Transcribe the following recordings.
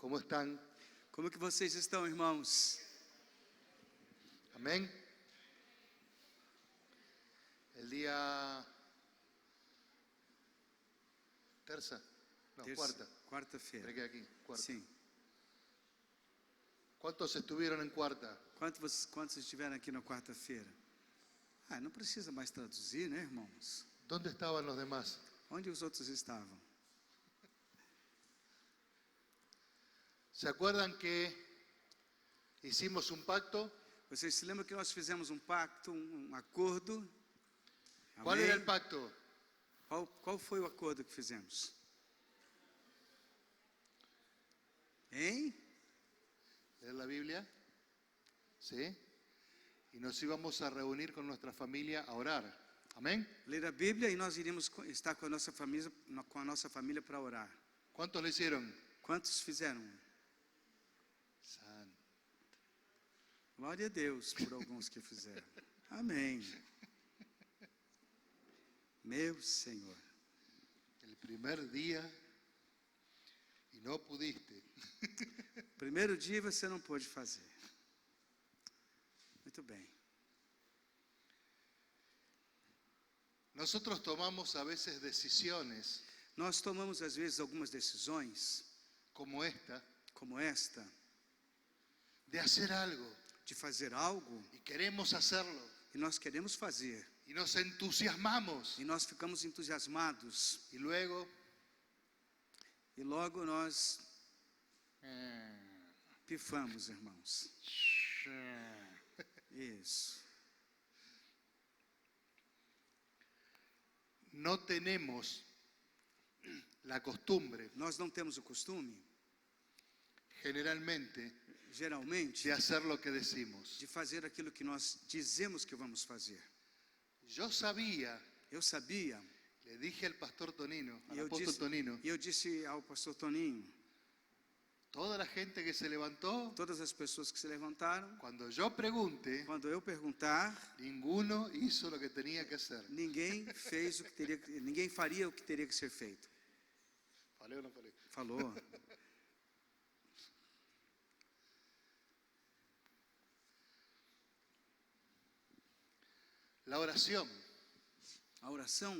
¿Cómo están? Como que vocês estão, irmãos? Amén. El día terza, no, cuarta. Quarta-feira. Entregué aquí, cuarta. Sim. ¿Cuántos estuvieron en cuarta? Quantos estiveram aqui na quarta-feira? Ah, não precisa mais traduzir, né, irmãos? ¿Dónde estaban los demás? Onde os outros estavam? ¿Se acuerdan que hicimos un pacto? Vocês se lembram que nós fizemos um pacto, um acordo? ¿Cuál era el pacto? Qual foi o acordo que fizemos? Hein? ¿Leer la Biblia? ¿Sí? Y nos íbamos a reunir con nuestra familia a orar. Amén. Ler a Bíblia e nós iríamos estar com a nossa família para orar. ¿Cuántos lo hicieron? Quantos fizeram? Santo. Glória a Deus por alguns que fizeram. Amém. Meu Senhor. El primer día y no pudiste. Primeiro dia você não pôde fazer. Muito bem. Nosotros tomamos a veces decisiones Nós tomamos às vezes algumas decisões, como esta, como esta, de hacer algo de fazer algo y queremos hacerlo e nós queremos fazer. y nos entusiasmamos E nós ficamos entusiasmados y luego e logo nós pifamos, irmãos. Isso. no tenemos la costumbre Nós não temos o costume, generalmente geralmente, de hacer lo que decimos. de fazer aquilo que nós dizemos que vamos fazer. Yo sabía, Eu sabia, le dije al pastor Tonino, e al apóstol Tonino, eu disse ao pastor Toninho, toda la gente que se levantó, todas as pessoas que se levantaram, cuando yo pregunte, quando eu perguntar, ninguno hizo lo que tenía que hacer. ninguém fez o que teria, ninguém faria o que teria que ser feito. ¿Falé o no falé? Falou. La oración A oração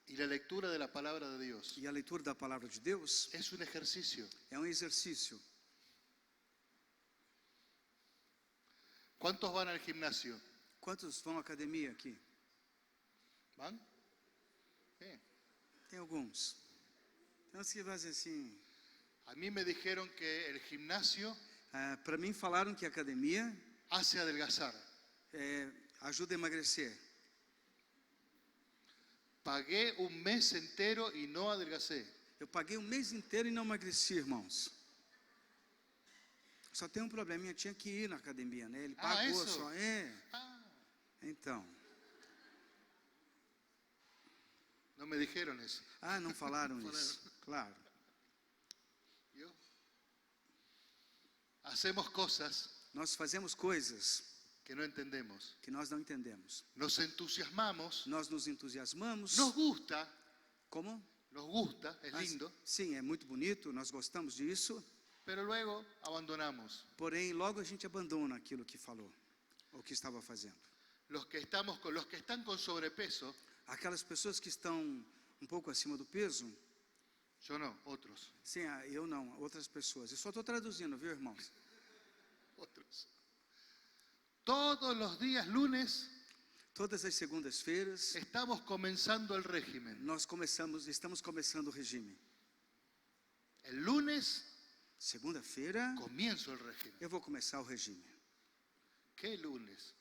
y la lectura de la palabra de Dios e a leitura da palavra de Deus es un ejercicio. é um exercício. ¿Cuántos van al gimnasio? Quantos vão à academia aqui? ¿Van? Sí. Tem alguns. Tem uns que fazem assim. A mí me dijeron que el gimnasio Para mim falaram que a academia hace adelgazar. ajuda a emagrecer. Pagué un mes entero y no adelgacé. Eu paguei um mês inteiro e não emagreci, irmãos. Só tem um probleminha, tinha que ir na academia, né? Ele pagou isso? só. Ah, Então. no me dijeron eso. Não falaram isso. Claro. ¿Vio? Hacemos cosas Nós fazemos coisas que no entendemos. que nós não entendemos. Nos entusiasmamos, Nós nos entusiasmamos. nos gusta, Como? es Mas, lindo, sim, é muito bonito, nós gostamos disso. pero luego abandonamos. Porém, logo a gente abandona aquilo que falou, ou que estava fazendo. Los que están con sobrepeso, Aquelas pessoas que estão um pouco acima do peso, yo no, otros, sim, eu não, outras pessoas. Eu só estou traduzindo, viu, irmãos? otros. Todos los días lunes Todas as segundas-feiras, estamos comenzando el régimen. estamos começando o regime. El lunes Segunda-feira, comienzo el régimen. eu vou começar o regime. ¿Qué lunes?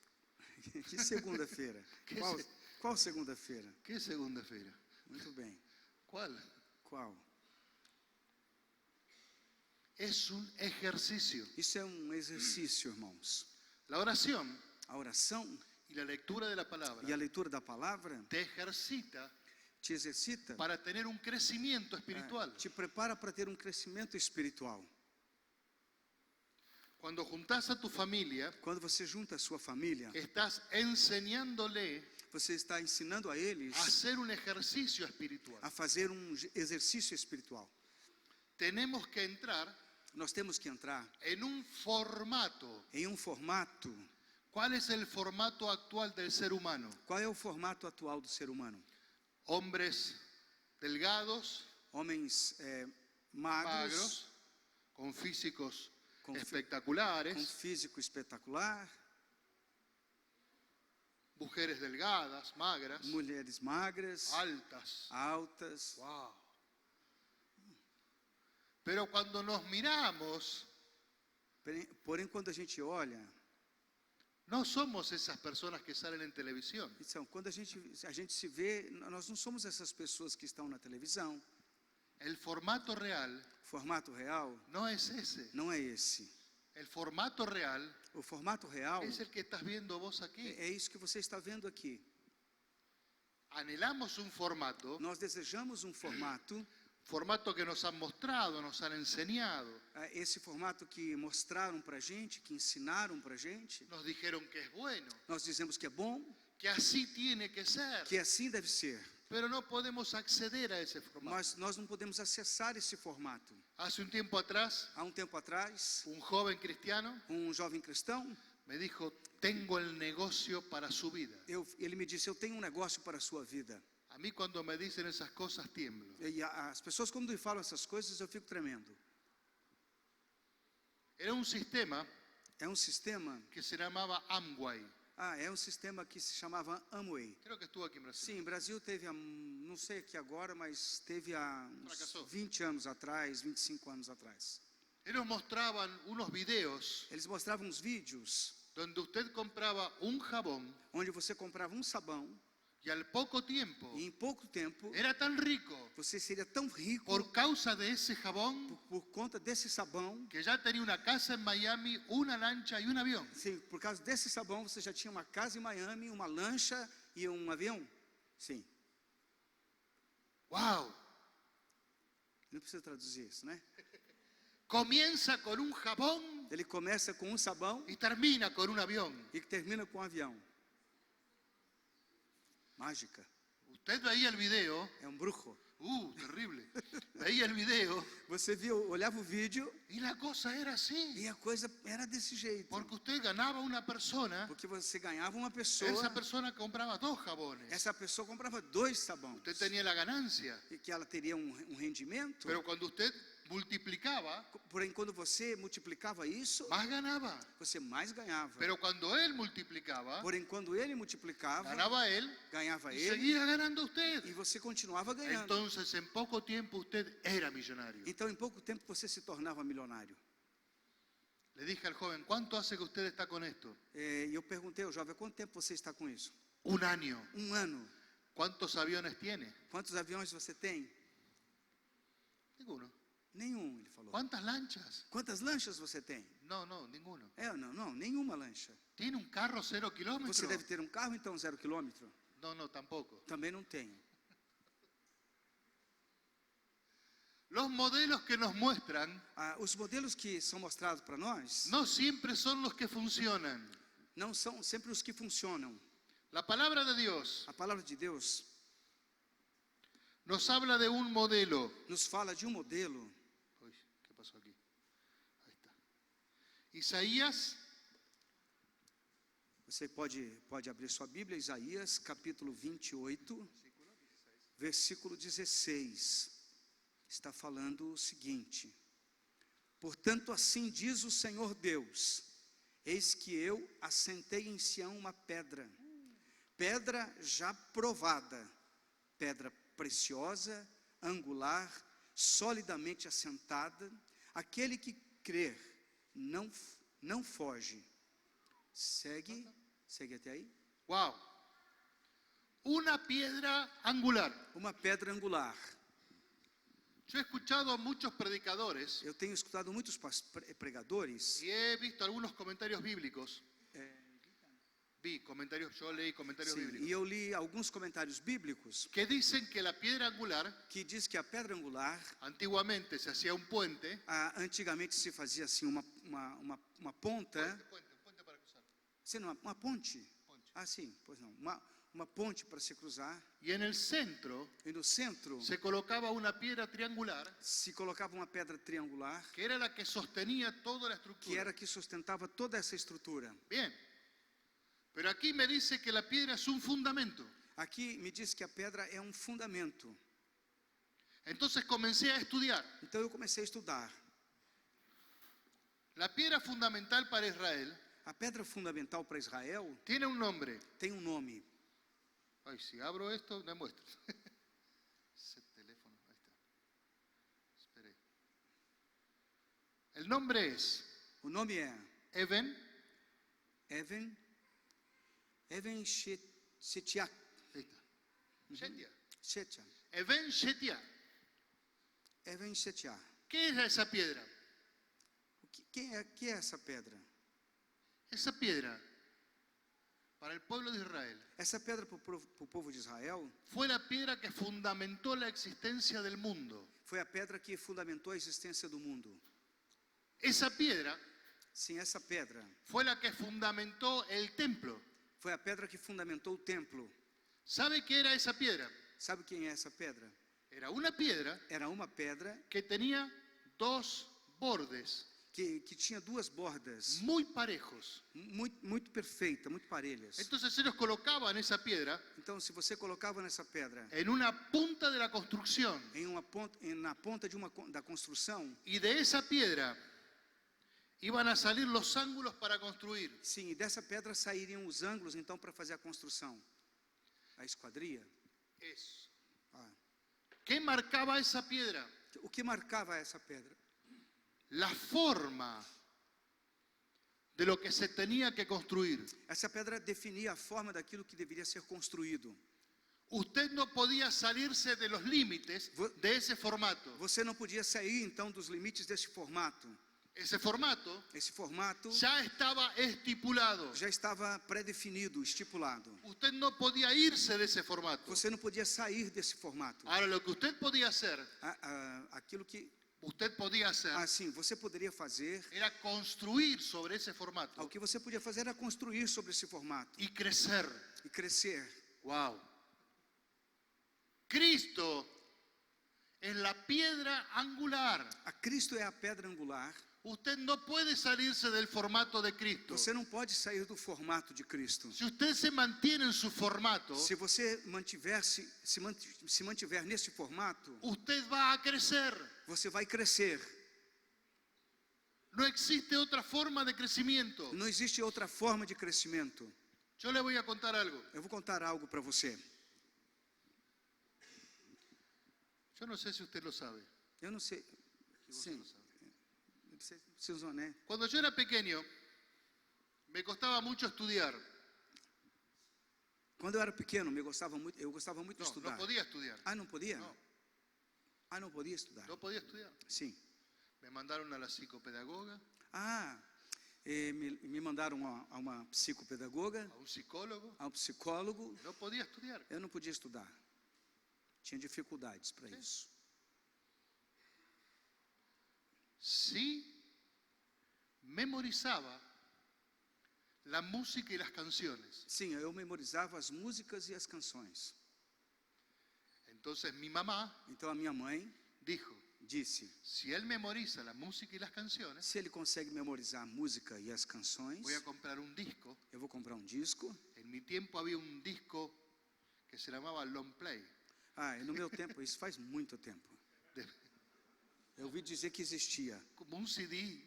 Que segunda-feira? Qual segunda-feira? ¿Qué segunda-feira? Muito bem. ¿Cuál? Qual? Es un ejercicio. Isso é um exercício, irmãos. La oración A oração y la lectura de la palabra e a leitura da palavra te ejercita te exercita, para tener un crecimiento espiritual. te prepara para ter um crescimento espiritual. Cuando juntás a tu familia, Quando você junta a sua família, estás enseñándole você está ensinando a eles a hacer un ejercicio espiritual. a fazer um exercício espiritual. Tenemos que entrar nós temos que entrar en un formato. em um formato. ¿Cuál es el formato actual del ser humano? Qual é o formato atual do ser humano? Hombres delgados, Homens magros, magros, con físicos com espectaculares, físico espetacular, mujeres delgadas, magras, mulheres magras, altas. altas. Wow. Pero cuando nos miramos, Porém, quando a gente olha, no somos esas personas que salen en televisión. então, quando a gente se vê, nós não somos essas pessoas que estão na televisão. El formato real O formato real no es ese. não é esse. El formato real O formato real es el que estás viendo vos aquí. é isso que você está vendo aqui. Anhelamos un formato, Nós desejamos um formato que nos han mostrado, nos han enseñado, esse formato que mostraram para a gente, que ensinaram para a gente. nos dijeron que es bueno, Nós dizemos que é bom, que así tiene que ser, que assim deve ser. pero no podemos acceder a ese formato. Mas nós não podemos acessar esse formato. Hace un tiempo atrás, Há um tempo atrás, un joven cristiano um jovem cristão, me dijo, tengo el negocio para su vida. ele me disse, eu tenho um negócio para a sua vida. A mí cuando me dicen esas cosas tiemblo. E as pessoas, quando me falam essas coisas, eu fico tremendo. Era un sistema É um sistema, que se llamaba Amway. é um sistema que se chamava Amway. Creo que estuvo aquí en Brasil. Sim, o Brasil teve, não sei aqui agora, mas teve há uns Fracassou. 20 anos atrás, 25 anos atrás. Ellos mostraban unos videos Eles mostravam uns vídeos donde usted compraba un jabón onde você comprava um sabão y al poco tiempo e em pouco tempo era tan rico você seria tão rico por causa de ese jabón por conta desse sabão. que ya tenía una casa en Miami, una lancha y un avión. Sim, por causa desse sabão você já tinha uma casa em Miami, uma lancha e um avião. Sim, ¡Wow! não precisa traduzir isso, né? Comienza con un jabón Ele começa com um sabão y termina con un avión. e termina com um avião. Mágica. Usted veía el video, É um bruxo. terrible. Veía el video Você olhava o vídeo y la cosa era así. e a coisa era desse jeito. Porque usted ganaba una persona, Porque você ganhava uma pessoa, esa persona compraba 2 jabones. essa pessoa comprava 2 sabões. Usted tenía la ganancia. E que ela teria um rendimento. Pero cuando usted multiplicaba, Porém, quando você multiplicava isso, más ganaba. você mais ganhava. Pero cuando él multiplicaba, Porém, quando ele multiplicava, ganaba él ganhava y ele seguía ganando usted. e você continuava ganhando. Entonces, en poco tiempo usted era millonario. Então, em pouco tempo, você se tornava milionário. Le dije al joven, ¿cuánto hace que usted está con esto? E eu perguntei ao jovem, há quanto tempo você está com isso? 1 año. Um ano. ¿Cuántos aviones tiene? Quantos aviões você tem? Ninguno. Nenhum, ele falou. ¿Cuántas lanchas? Quantas lanchas você tem? No, ninguno. Não, nenhuma lancha. ¿Tiene un carro 0 Você kilómetros? deve ter um carro, então, 0 quilômetro? No, tampoco. Também não tenho. Los modelos que nos muestran Os modelos que são mostrados para nós no siempre son los que funcionan. não são sempre os que funcionam. La palabra de Dios A palavra de Deus nos habla de un modelo. nos fala de um modelo. Uy, ¿qué pasó aquí? Ahí está. Isaías, Você pode abrir sua Bíblia, Isaías, capítulo 28, versículo 16. Está falando o seguinte: portanto, assim diz o Senhor Deus: eis que eu assentei em Sião uma pedra, pedra já provada, pedra preciosa, angular, solidamente assentada. Aquele que crer não foge. Segue até aí. wow. Una piedra angular. Uma pedra angular. Yo he escuchado a muchos predicadores Eu tenho escutado muitos pregadores. y he visto algunos comentarios bíblicos. Yo leí comentarios Sim, bíblicos e eu li alguns comentários bíblicos que dicen que la piedra angular que diz que a pedra angular, antiguamente se hacía un puente. antigamente se fazia assim uma ponta, Puente para cruzar. sim, uma ponte. Ponte. Sim, pois não, uma ponte para se cruzar, y en el centro e no centro se colocaba una piedra triangular se colocava uma pedra triangular, que era la que sostenía toda la que estructura. era que sustentava toda essa estrutura. Bien, pero aquí me dice que la piedra es un fundamento. Aqui me diz que a pedra é um fundamento. Entonces comencé a estudiar. Então eu comecei a estudar. La piedra fundamental para Israel A pedra fundamental para Israel tiene un nombre. tem um nome. Ay, si abro esto, me muestro. Ese teléfono, ahí está. Esperé. El nombre es O nome é Even Even Shetiach. Ahí está. Shetia. Shetia. Even Shetia. Even Shetiach. ¿Qué es esa piedra? Que é essa pedra? Esa piedra, para el pueblo de Israel, Essa pedra para o povo de Israel fue la piedra que fundamentó la existencia del mundo. foi a pedra que fundamentou a existência do mundo. Esa piedra Sim, essa pedra fue la que fundamentó el templo. foi a pedra que fundamentou o templo. ¿Sabe qué era esa piedra? Sabe quem é essa pedra? Era una piedra Era uma pedra que tenía dos bordes que tinha duas bordas muy parejos. muito perfeitas, muito parelhas. Entonces ellos colocaban esa piedra Então, se você colocava nessa pedra en una punta de la construcción na ponta da construção, y de esa piedra iban a salir los ángulos para construir. sim, e dessa pedra sairiam os ângulos, então, para fazer a construção. A esquadria. Eso. Ah, ¿Qué marcaba esa piedra? o que marcava essa pedra? La forma de lo que se tenía que construir. Essa pedra definia a forma daquilo que deveria ser construído. Usted no podía salirse de los límites de ese formato. Você não podia sair, então, dos limites desse formato. Ese formato Esse formato ya estaba estipulado. já estava pré-definido, estipulado. Usted no podía irse de ese formato. Você não podia sair desse formato. Ahora, lo que usted podía hacer, Aquilo que, sim, você poderia fazer, era construir sobre ese formato o que você podia fazer era construir sobre esse formato y crecer. e crescer. Wow. Cristo es la piedra angular. A Cristo é a pedra angular. Usted no puede salirse del formato de Cristo. Você não pode sair do formato de Cristo. Si usted se mantiene en su formato, Se você se mantiver nesse formato, usted va a crecer. você vai crescer. No existe otra forma de crecimiento. Não existe outra forma de crescimento. Yo le voy a contar algo. Eu vou contar algo para você. Yo no sé si usted lo sabe. Eu não sei. Si usted Sim, lo sabe. você precisou, né? Cuando yo era pequeño, me costaba mucho estudiar. Quando eu era pequeno, eu gostava muito de No, estudar. no podía estudiar. Ah, não podia? No. Ah, não podia estudar. No podía estudiar. Sim. Me mandaron a la psicopedagoga, Ah, me mandaram a uma psicopedagoga, a un psicólogo. a um psicólogo. No podía estudiar. Eu não podia estudar. Tinha dificuldades para isso. Sí memorizaba la música y las canciones. Sim, eu memorizava as músicas e as canções. Entonces mi mamá Então a minha mãe disse: si él memoriza la música y las canciones, se ele consegue memorizar a música e as canções, voy a comprar un disco. eu vou comprar um disco. En mi tiempo había un disco que se llamaba Long Play. Ah, e no meu tempo, isso faz muito tempo. De- Eu ouvi dizer que existia. como un CD.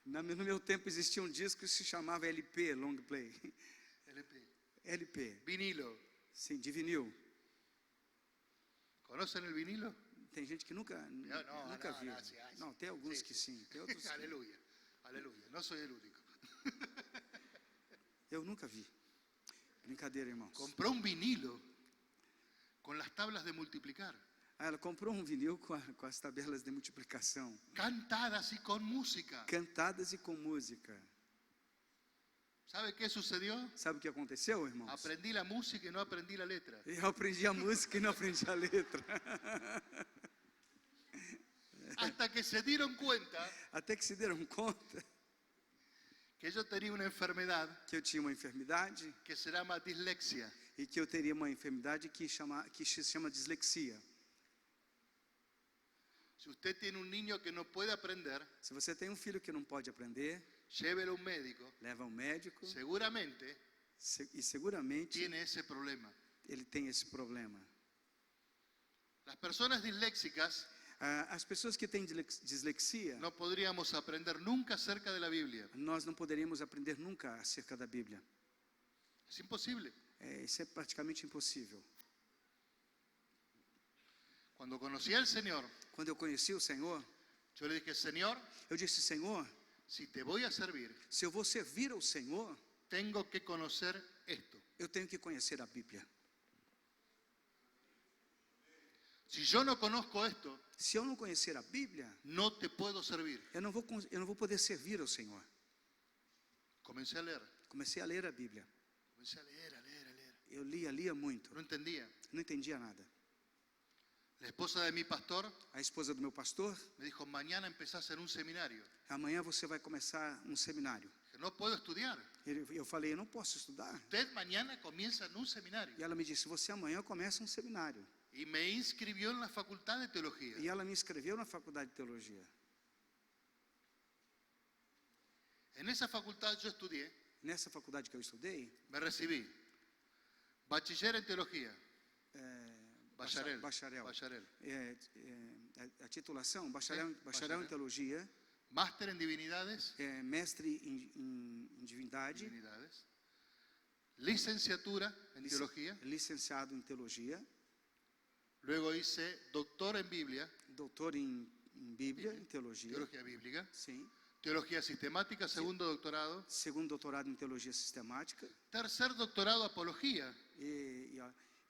No meu tempo existia um disco que se chamava LP, Long Play. LP. LP, Vinilo. sim, de vinil. ¿Conocen el vinilo? Tem gente que nunca viu. sí, sí. Não, tem alguns Sí, que sí. sim, tem outros que Aleluya, aleluya. No soy el único. eu nunca vi. Brincadeira, irmãos. Compró un vinilo con las tablas de multiplicar, Ah, ela comprou um vinil com as tabelas de multiplicação, cantadas y con música. cantadas e com música. ¿Sabe qué sucedió? Sabe o que aconteceu, irmãos? Aprendí la música y no aprendí la letra. Eu aprendi a música e não aprendi a letra. Hasta que se dieron cuenta Até que se deram conta que yo tenía una enfermedad que eu tinha uma enfermidade que se llama dislexia. e que eu teria uma enfermidade que se chama dislexia. Si usted tiene un niño que no puede aprender, Se você tem um filho que não pode aprender, llévelo a un médico. leva ao médico Seguramente e seguramente tiene ese problema. ele tem esse problema. Las personas disléxicas As pessoas que têm dislexia, no podríamos aprender nunca acerca de la Biblia. nós não poderíamos aprender nunca acerca da Bíblia. Es imposible. Isso é praticamente impossível. Cuando conocí al Señor, Quando eu conheci o Senhor, yo le dije, Señor, eu disse: Senhor, si te voy a servir, se eu vou servir ao Senhor, tengo que conocer esto. eu tenho que conhecer a Bíblia. Si yo no conozco esto, Se eu não conhecer a Bíblia, no te puedo servir. eu não vou poder servir ao Senhor. Comencé a leer, Comecei a ler a Bíblia. comencé a leer, a leer, a leer. Eu lia muito. No entendía. Não entendia nada. La esposa de mi pastor A esposa do meu pastor, me dijo, mañana empezás en un seminario. amanhã você vai começar um seminário. Dije, no puedo estudiar. Eu falei: eu não posso estudar. Usted mañana comienza en un seminario. E ela me disse: você amanhã começa um seminário. Y me inscribió en la facultad de teología. E ela me inscreveu na faculdade de teologia. En esa facultad yo estudié, Nessa faculdade que eu estudei, me recibí. Bachiller en teología. Bacharel. bacharel. Bacharel. A titulação, bacharel em bacharel. teologia, Máster en divinidades. mestre em divindade, Divinidades. Licenciatura en teología. licenciado em teologia, Luego hice doctor en Biblia, doutor em Bíblia, em teologia, teología bíblica. sim, Teología sistemática, segundo doctorado. segundo doutorado em teologia sistemática Tercer doctorado, apología. e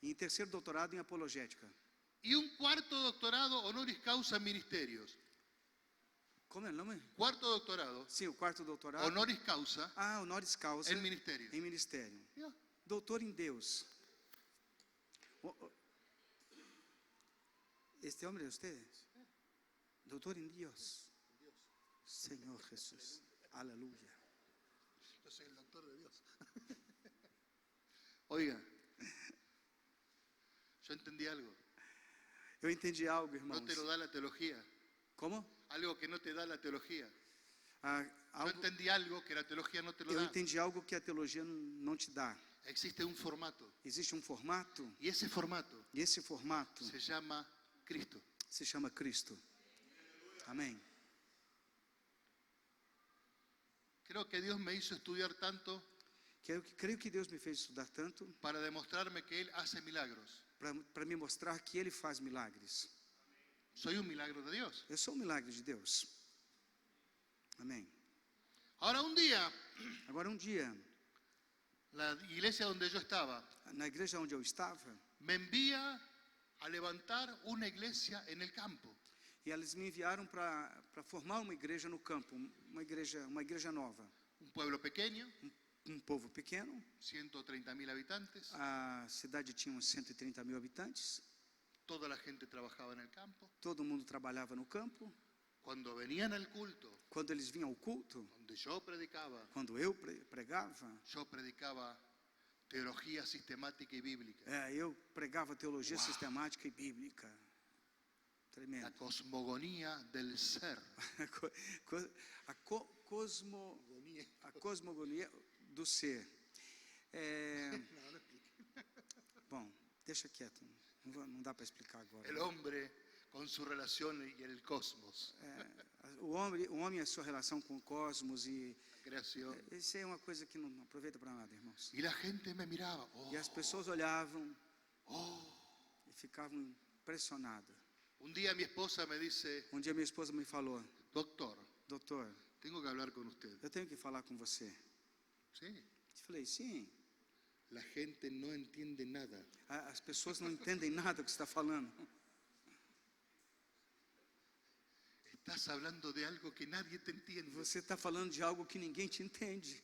em terceiro doutorado em apologética. Y un cuarto doctorado, honoris causa en ministerios. Como é o nome? Cuarto doctorado, Sim, o quarto doutorado. honoris causa Honoris causa en ministerios. em ministério. Ya. Doutor em Deus. Este homem é ustedes? Doutor em Deus. Senhor Jesus. Aleluia. Yo soy el doctor de Dios. Oiga, yo entendí algo. Eu entendi algo, irmãos. No te lo da la teología. Como? Algo que no te da la teología. Yo Algo, entendí algo que la teología no te lo eu da. entendi algo que a teologia não te dá. Existe un formato. Existe um formato, Y ese formato e esse formato se llama Cristo. se chama Cristo. Amém. Creo que Dios me hizo estudiar tanto Creio que Deus me fez estudar tanto para demostrarme que Él hace milagros. para me mostrar que Ele faz milagres. Soy un milagro de Dios. Eu sou um milagre de Deus. Amém. Ahora un día, Agora, um dia, la iglesia donde yo estaba na igreja onde eu estava, me envía a levantar una iglesia en el campo. e eles me enviaram para formar uma igreja no campo, uma igreja nova. Un pueblo pequeño, Um povo pequeno, 130.000 habitantes. a cidade tinha uns 130.000 habitantes, Toda la gente trabajaba en el campo. todo mundo trabalhava no campo. Cuando venían al culto, Quando eles vinham ao culto, donde yo predicaba, quando eu pregava, yo predicaba teología sistemática y bíblica. eu pregava teologia Uau. sistemática e bíblica. La Tremendo. cosmogonía del ser. A cosmogonia do ser. Bom, deixa quieto. Não dá para explicar agora. El hombre con su relación y el cosmos, O homem e a sua relação com o cosmos e la creación. isso é uma coisa que não aproveita para nada, irmãos. Y la gente me miraba. Oh, E as pessoas olhavam oh. e ficavam impressionadas. Un día mi esposa me dice, Um dia minha esposa me falou: doctor, doutor, tengo que hablar con usted. eu tenho que falar com você. Sí, Eu falei: sim. la gente no entiende nada. As pessoas não entendem nada do que você está falando. Estás hablando de algo que nadie te entiende. Você está falando de algo que ninguém te entende.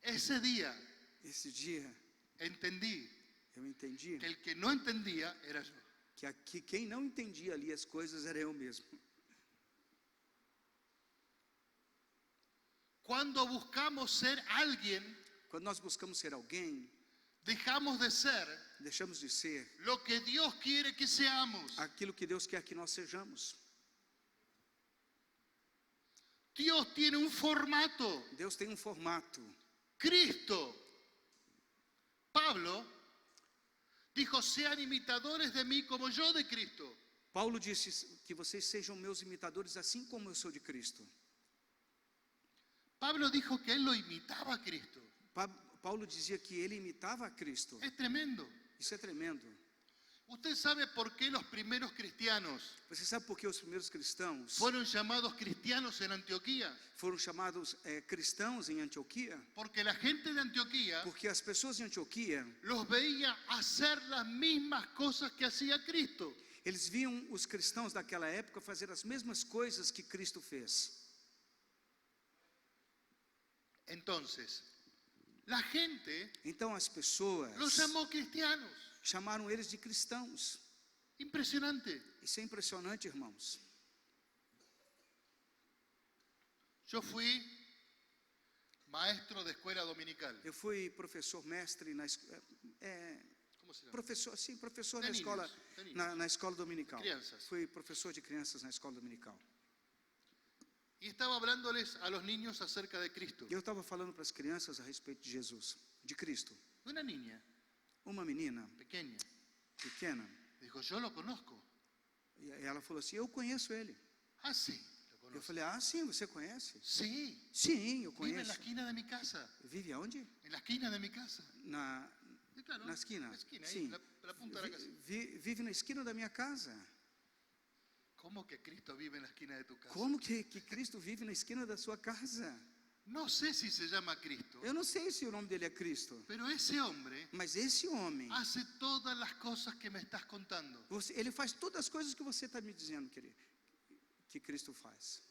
Ese día Esse dia entendí eu entendi que el que no entendía era yo. que quem não entendia ali as coisas era eu mesmo. Cuando buscamos ser alguien, Quando nós buscamos ser alguém, dejamos de ser deixamos de ser lo que Dios quiere que seamos. aquilo que Deus quer que nós sejamos. Dios tiene un formato. Deus tem um formato. Cristo. Pablo dijo, sean imitadores de mí como yo de Cristo. Paulo disse que vocês sejam meus imitadores assim como eu sou de Cristo. Pablo dijo que él lo imitaba a Cristo. Paulo dizia que ele imitava a Cristo. Es tremendo. Isso é tremendo. ¿Usted sabe por qué los primeros cristianos Você sabe por que os primeiros cristãos fueron llamados cristianos en Antioquía? foram chamados cristãos em Antioquia? Porque la gente de Antioquía Porque as pessoas de Antioquia, los veía hacer las mismas cosas que hacía Cristo. eles viam os cristãos daquela época fazer as mesmas coisas que Cristo fez. Entonces, la gente Então as pessoas los llamó cristianos. chamaram eles de cristãos. Impresionante. Isso é impressionante, irmãos. Yo fui maestro de escuela dominical. Eu fui professor mestre na ¿Cómo se llama? professor De na niños, escola de niños. na escola dominical. Crianças. Fui professor de crianças na escola dominical. Y estaba hablándoles a los niños acerca de Cristo. E eu estava falando para as crianças a respeito de Jesus, de Cristo. Una niña Uma menina pequeña pequena, dijo, yo lo conozco. e ela falou assim: eu conheço ele. Ah, sí, lo Eu conozco. falei: ah, sim, você conhece? Sí, Sim, eu vive en conheço. la esquina de mi casa. Vive aonde? En la esquina de mi casa. Na Sí, claro, Na esquina? La esquina, Sim. ahí, la punta de la casa. Vive na esquina da minha casa. ¿Cómo que Cristo vive en la esquina de tu casa? Como que Cristo vive na esquina da sua casa? No sé si se llama Cristo, Eu não sei se o nome dele é Cristo, pero ese hombre mas esse homem, hace todas las cosas que me estás contando. ele faz todas as coisas que você está me dizendo que Cristo faz.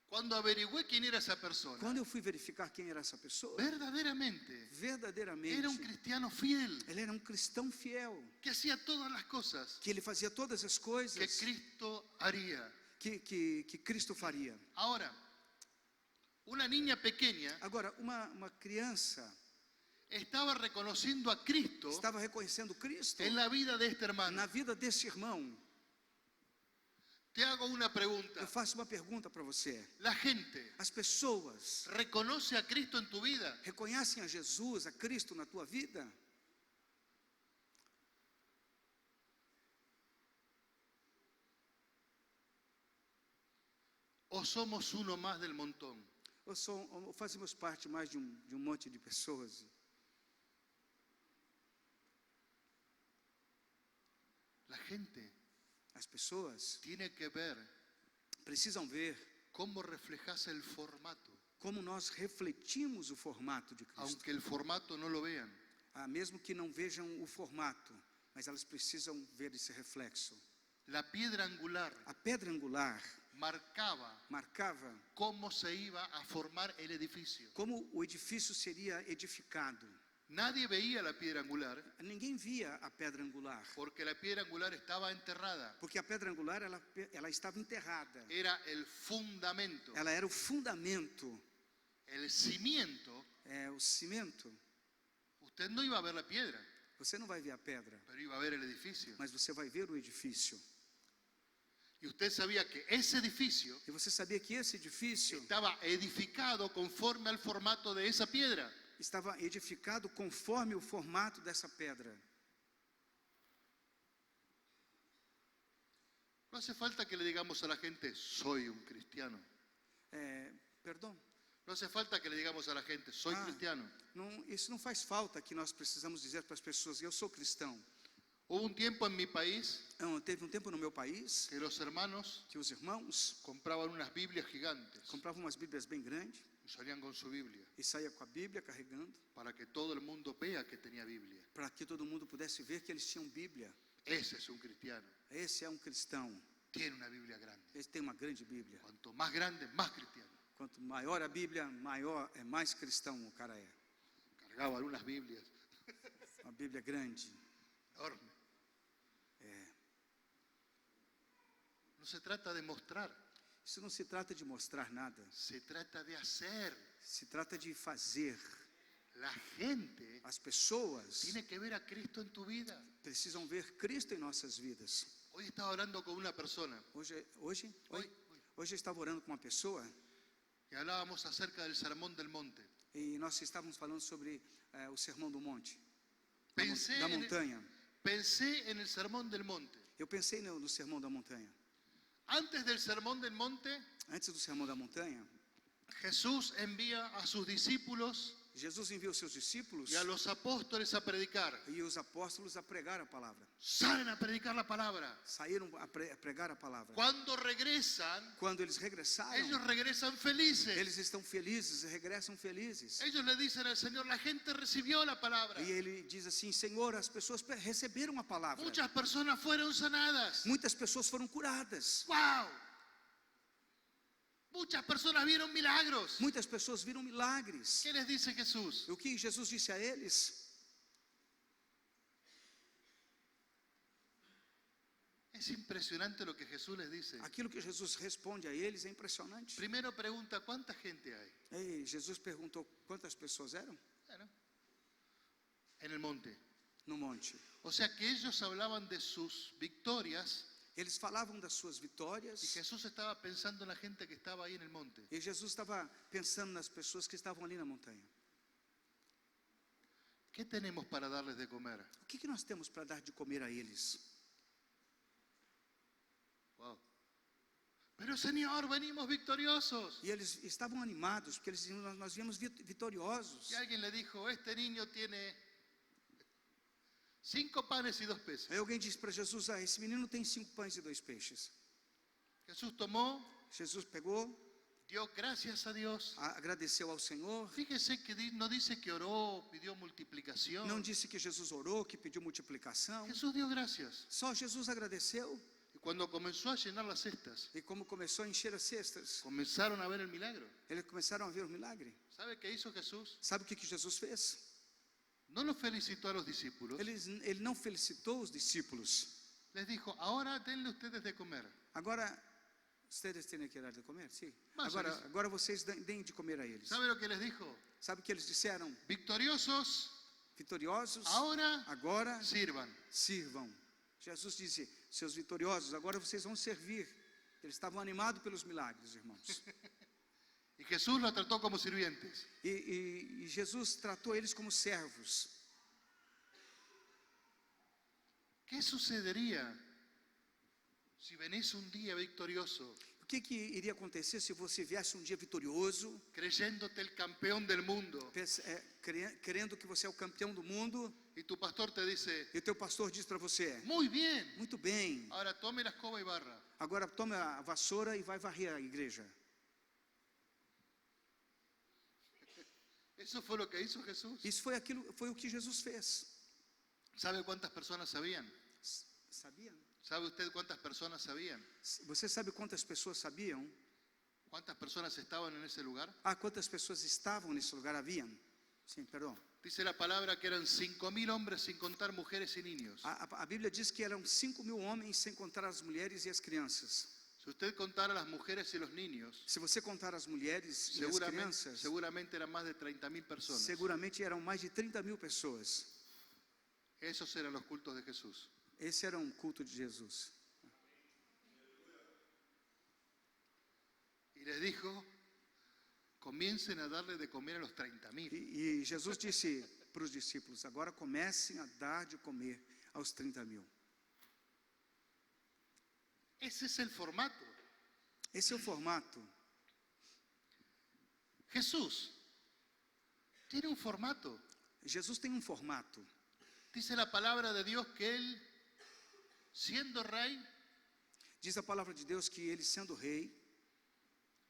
Cuando averigüé quién era esa persona, Quando eu fui verificar quem era essa pessoa, verdaderamente verdadeiramente, era un cristiano fiel, ele era um cristão fiel, que hacía todas las cosas que ele fazia todas as que coisas Cristo haría. que Cristo faria. Ahora, una niña pequeña Agora, uma criança estaba reconociendo a Cristo estava reconhecendo Cristo en la vida de este hermano. na vida desse irmão. Te hago una pregunta. Eu faço uma pergunta para você. ¿La gente As pessoas reconoce a Cristo en tu vida? reconhecem a Jesus, a Cristo na tua vida? ¿O somos uno más del montón? Ou fazemos parte mais de um monte de pessoas? La gente As pessoas tiene que ver precisam ver cómo reflejas el formato, como nós refletimos o formato de Cristo. aunque el formato no lo vean. Mesmo que não vejam o formato, mas elas precisam ver esse reflexo. La piedra angular A pedra angular marcava cómo se iba a formar el edificio. como o edifício seria edificado. Nadie veía la piedra angular Ninguém via a pedra angular, porque la piedra angular estaba enterrada. porque a pedra angular ela estava enterrada. Era el fundamento, Ela era o fundamento, el cimiento. o cimento. Usted no iba a ver la piedra, Você não vai ver a pedra, pero iba a ver el edificio. mas você vai ver o edifício. Y usted sabía que ese edificio E você sabia que esse edifício estaba edificado conforme al formato de esa piedra. estava edificado conforme o formato dessa pedra. No hace falta que le digamos a la gente, soy un cristiano. Perdão? No hace falta que le digamos a la gente, soy cristiano. Isso não faz falta que nós precisamos dizer para as pessoas: eu sou cristão. Hubo un tiempo en mi país Teve um tempo no meu país que los hermanos que os irmãos compraban unas Biblias gigantes compravam umas Bíblias bem grandes y salían con su Biblia e saía com a Bíblia carregando, para que todo el mundo vea que tenía Biblia. para que todo mundo pudesse ver que eles tinham Bíblia. Ese es un cristiano. Esse é um cristão. Tiene una Biblia grande. Esse tem uma grande Bíblia. Cuanto más grande, más cristiano. Quanto maior a Bíblia, mais cristão o cara é. Cargaban unas Biblias Uma Bíblia grande. enormes. No se trata de mostrar, Isso não se trata de mostrar nada. se trata de hacer. Se trata de fazer. La gente As pessoas tiene que ver a Cristo en tu vida. precisam ver Cristo em nossas vidas. Hoy estaba orando con una persona Hoje eu estava orando com uma pessoa y hablábamos acerca del Sermón del Monte. e nós estávamos falando sobre o Sermão do Monte, Pensé da en, montanha. pensé en el Sermón del Monte. Eu pensei no Sermão da Montanha. Antes del Sermón del Monte, Antes do Sermão da Montanha, Jesús envía a sus discípulos Jesus enviou seus discípulos y a los apóstoles a predicar. e os apóstolos a pregar a palavra. Salen a predicar la palabra. Saíram a pregar a palavra. Cuando regresan, Quando eles regressaram, ellos regresan felices. eles estão felizes, regressam felizes. Ellos le dicen al Señor, la gente recibió la palabra. E ele diz assim: Senhor, as pessoas receberam a palavra. Muchas personas fueron sanadas. Muitas pessoas foram curadas. ¡Wow! Muchas personas vieron milagros. Muitas pessoas viram milagres. ¿Qué les dice Jesús? O que Jesus disse a eles? Es impresionante lo que Jesús les dice. Aquilo que Jesus responde a eles é impressionante. Primero pregunta, ¿cuánta gente hay? E Jesus perguntou quantas pessoas eram Bueno, en el monte. no monte. O sea que ellos hablaban de sus victorias Eles falavam das suas y vitórias Jesús estaba pensando en la gente que estaba ahí en el monte. e Jesus estava pensando nas pessoas que estavam ali na montanha. ¿Qué tenemos para darles de comer? O que nós temos para dar de comer a eles? Wow. Pero Señor, venimos victoriosos. E eles estavam animados, porque eles diziam: nós viemos vitoriosos. Y alguien le dijo, este niño tiene 5 panes y 2 peces. Aí alguém disse para Jesus: esse menino tem 5 pães e 2 peixes. Jesús tomó, Jesus pegou, dio gracias a Dios. agradeceu ao Senhor. Fíjese que no dice que oró, pidió multiplicación. Não disse que Jesus orou, que pediu multiplicação. Jesús dio gracias. Só Jesus agradeceu. Y cuando comenzó a llenar las cestas, E como começou a encher as cestas, comenzaron a ver el milagro. eles começaram a ver o milagre. ¿Sabe qué hizo Jesús? Sabe o que Jesus fez? No los felicitó a los discípulos. Ele não felicitou os discípulos. Les dijo, ahora denle ustedes de comer. Agora, vocês têm que dar de comer? Sim. Mas Agora vocês deem de comer a eles. ¿Sabe lo que les dijo? Sabe o que eles disseram? Victoriosos, Vitoriosos, ahora agora sirvan. sirvam. Jesus disse: seus vitoriosos, agora vocês vão servir. Eles estavam animados pelos milagres, irmãos. Y Jesús los trató como sirvientes. E Jesus tratou eles como servos. ¿Qué sucedería si venís un día victorioso, O que iria acontecer se você viesse um dia vitorioso, creyéndote el campeón del mundo, querendo que você é o campeão do mundo, y tu pastor te dice, e o teu pastor diz para você: muy bien, muito bem, ahora tome la escoba y barra? agora tome a vassoura e vai varrer a igreja. Eso fue lo que hizo Jesús. Isso foi o que Jesus fez. ¿Sabe cuántas personas sabían? Sabiam? ¿Sabe usted cuántas personas sabían? Você sabe quantas pessoas sabiam? ¿Cuántas personas estaban en esse lugar? Quantas pessoas estavam nesse lugar? Haviam? Sim, perdão. Dice la palabra que eran 5.000 hombres sin contar mujeres y niños. A Bíblia diz que eram 5.000 homens, sem contar as mulheres e as crianças. Si usted contara las mujeres y los niños, Se você contar as mulheres e as crianças, seguramente eran más de 30.000 personas. seguramente eram mais de 30.000 pessoas. Esos eran los cultos de Jesús. Esse era um culto de Jesus. Y les dijo, comiencen a darle de comer a los 30.000. E Jesus disse para os discípulos: agora comecem a dar de comer aos 30.000. Ese es el formato. Esse é o formato. Jesús tiene un formato. Jesus tem um formato. Dice la palabra de Dios que Él, siendo rey, Diz a palavra de Deus que ele, sendo rei,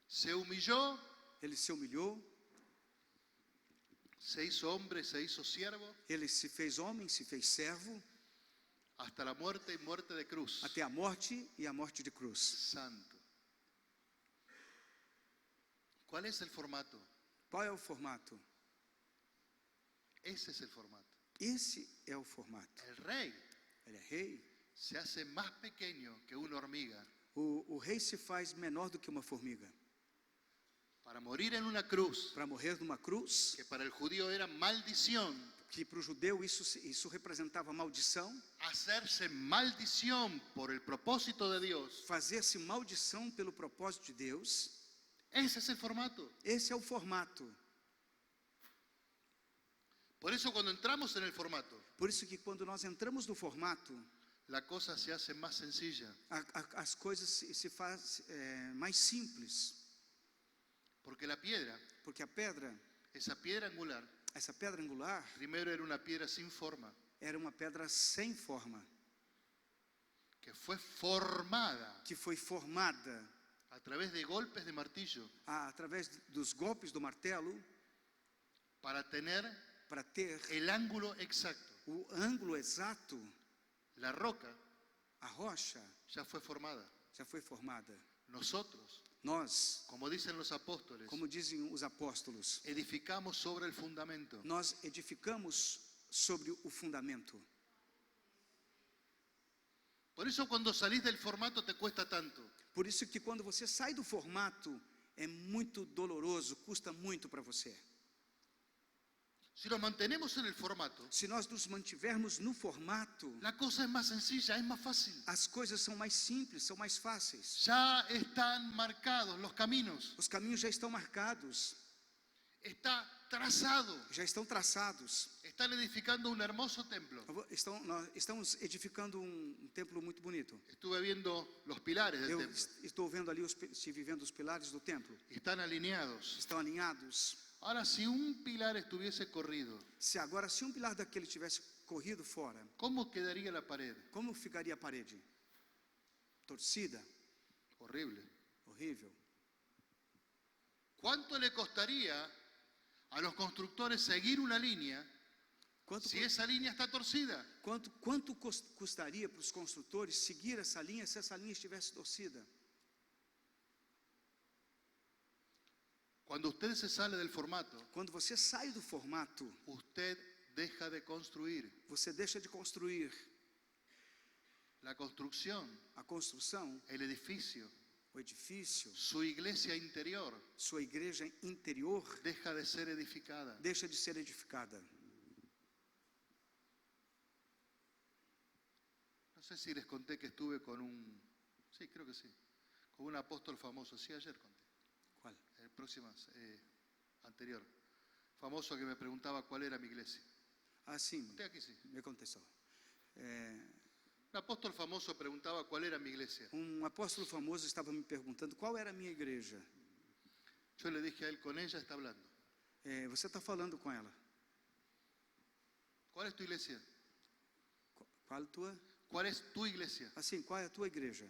se humilló, ele se humilhou, se hizo hombre, se hizo siervo, ele se fez homem, se fez servo, hasta la muerte y muerte de cruz. até a morte e a morte de cruz. Santo. ¿Cuál es el formato? Qual é o formato? Ese es el formato. Esse é o formato. El rey Ele é rei. se hace más pequeño que una hormiga. O rei se faz menor do que uma formiga. Para morir en una cruz, Para morrer numa cruz, que para el judío era maldición, que para o judeu isso representava maldição, hacerse maldición por el propósito de Dios, fazer-se maldição pelo propósito de Deus. ese es el formato. Esse é o formato. Por eso cuando entramos en el formato, Por isso que quando nós entramos no formato, la cosa se hace más sencilla, as coisas se faz mais simples. porque la piedra, Porque a pedra, esa piedra angular, essa pedra angular, primero era una piedra sin forma, era uma pedra sem forma, que fue formada que foi formada a través de golpes de martillo através dos golpes do martelo para tener para ter el ángulo exacto. o ângulo exato. La roca A rocha ya fue formada. já foi formada. Nosotros, Nós, como dicen los apóstoles, como dizem os apóstolos, edificamos sobre el fundamento. nós edificamos sobre o fundamento. Por eso cuando salís del formato te cuesta tanto. Por isso que quando você sai do formato, é muito doloroso, custa muito para você. Si nos mantenemos en el formato, Se nós nos mantivermos no formato, la cosa es más sencilla, es más fácil. as coisas são mais simples, são mais fáceis. Ya están marcados los caminos, Os caminhos já estão marcados, está trazado. já estão traçados. Están edificando un hermoso templo. Nós estamos edificando um templo muito bonito. Estuve viendo los pilares del Eu templo. estou vendo ali, estive vendo os pilares do templo. Están alineados. Estão alinhados. Ahora, si un pilar estuviese corrido, Se um pilar daquele tivesse corrido fora, ¿cómo quedaría la pared? como ficaria a parede? Torcida, Horrible. horrível. ¿Cuánto le costaría a los constructores seguir una línea Quanto, si esa línea está torcida? quanto custaria para os construtores seguir essa linha se essa linha estivesse torcida? Cuando usted se sale del formato, Quando você sai do formato, usted deja de construir. você deixa de construir. La construcción, A construção, el edificio, o edifício, su iglesia interior, sua igreja interior, deja de ser edificada. deixa de ser edificada. No sé si les conté que estuve con sí, creo que sí, con un apóstol famoso. Sí, ayer conté. Qual? Anterior. Famoso que me preguntaba cuál era mi iglesia. Ah, sim, Conté aquí, sí. me contestou. Un apóstol famoso preguntaba cuál era mi iglesia. Apóstolo famoso estava me perguntando qual era a minha igreja. Yo le dije a él, con ella está hablando. Você está falando com ela. ¿Cuál es tu iglesia? Qual a tua? ¿Cuál es tu iglesia? Assim, qual é a tua igreja?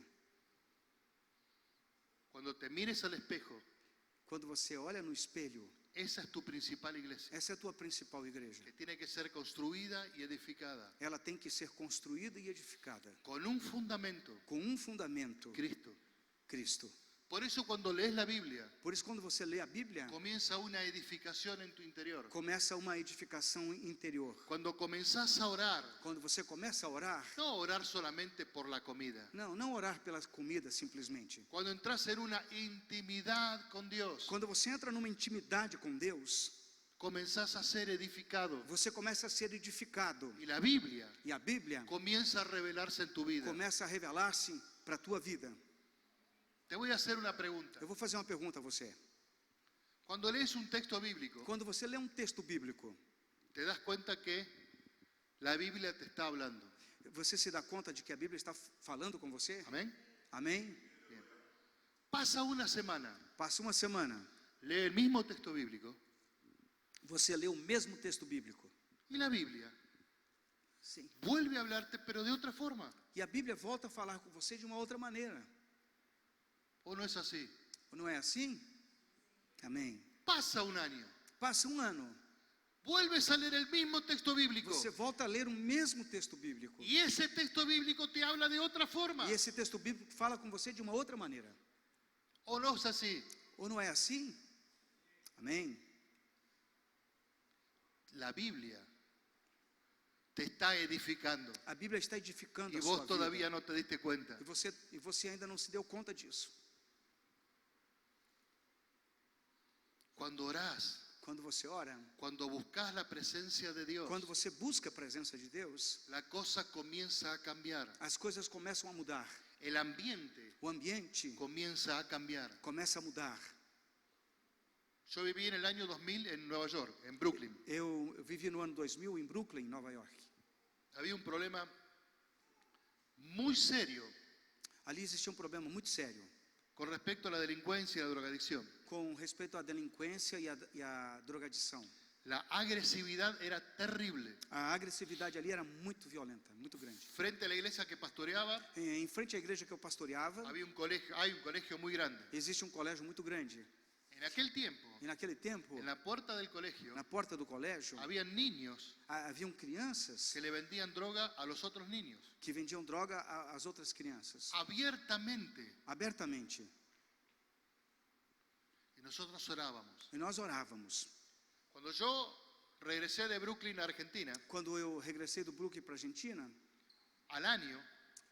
Cuando te mires al espejo, Quando você olha no espelho, esa es tu principal iglesia, essa é a tua principal igreja. que tiene que ser construida y edificada Ela tem que ser construída e edificada con un fundamento, com um fundamento, Cristo. Cristo. Por eso cuando lees la Biblia, Por isso, quando você lê a Bíblia, comienza una edificación en tu interior. começa uma edificação interior. Cuando comenzás a orar, Quando você começa a orar, no orar solamente por la comida. não orar pela comida simplesmente. Cuando entras en una intimidad con Dios, Quando você entra numa intimidade com Deus, comenzás a ser edificado. você começa a ser edificado. Y la Biblia E a Bíblia comienza a revelarse en tu vida. começa a revelar-se para a tua vida. Te voy a hacer una pregunta. Eu vou fazer uma pergunta a você. Cuando lees un texto bíblico, Quando você lê um texto bíblico, te das cuenta que la Biblia te está hablando. você se dá conta de que a Bíblia está falando com você? ¿Amén? Amém? Bien. Pasa una semana, Passa uma semana, lee el mismo texto bíblico você lê o mesmo texto bíblico. y la Biblia Sim. vuelve a hablarte, pero de otra forma. E a Bíblia volta a falar com você de uma outra maneira. ¿O no es así? Não é assim? Amém. Pasa un año, Passa um ano, vuelves a leer el mismo texto bíblico você volta a ler o mesmo texto bíblico. y ese texto bíblico te habla de otra forma. E esse texto bíblico fala com você de uma outra maneira. ¿O no es así? Ou não é assim? Amém. La Biblia te está edificando. A Bíblia está edificando Y a sua vos todavía vida. no te diste cuenta. E você ainda não se deu conta disso. Cuando orás, Quando você ora, cuando buscas la presencia de Dios, quando você busca a presença de Deus, la cosa comienza a cambiar. as coisas começam a mudar. El ambiente O ambiente comienza a cambiar. começa a mudar. Yo viví en el año 2000 en Nueva York, en Brooklyn. Eu vivi no ano 2000 em Brooklyn, Nova York. Había un problema muy serio Ali existia um problema muito sério con respecto a la delincuencia y la drogadicción. com respeito à delinquência e à drogadição. La agresividad era terrible. A agressividade ali era muito violenta, muito grande. Frente a la iglesia que pastoreaba, Em frente à igreja que eu pastoreava, hay un colegio muy grande. existe um colégio muito grande. En aquel tiempo, E naquele tempo, en la puerta del colegio, na porta do colégio, había niños haviam crianças que le vendían droga a los otros niños. que vendiam droga às outras crianças, Abiertamente. abertamente. Y nosotros orábamos. E nós orávamos. Cuando yo regresé de Brooklyn a Argentina, Quando eu regressei do Brooklyn para a Argentina, al año,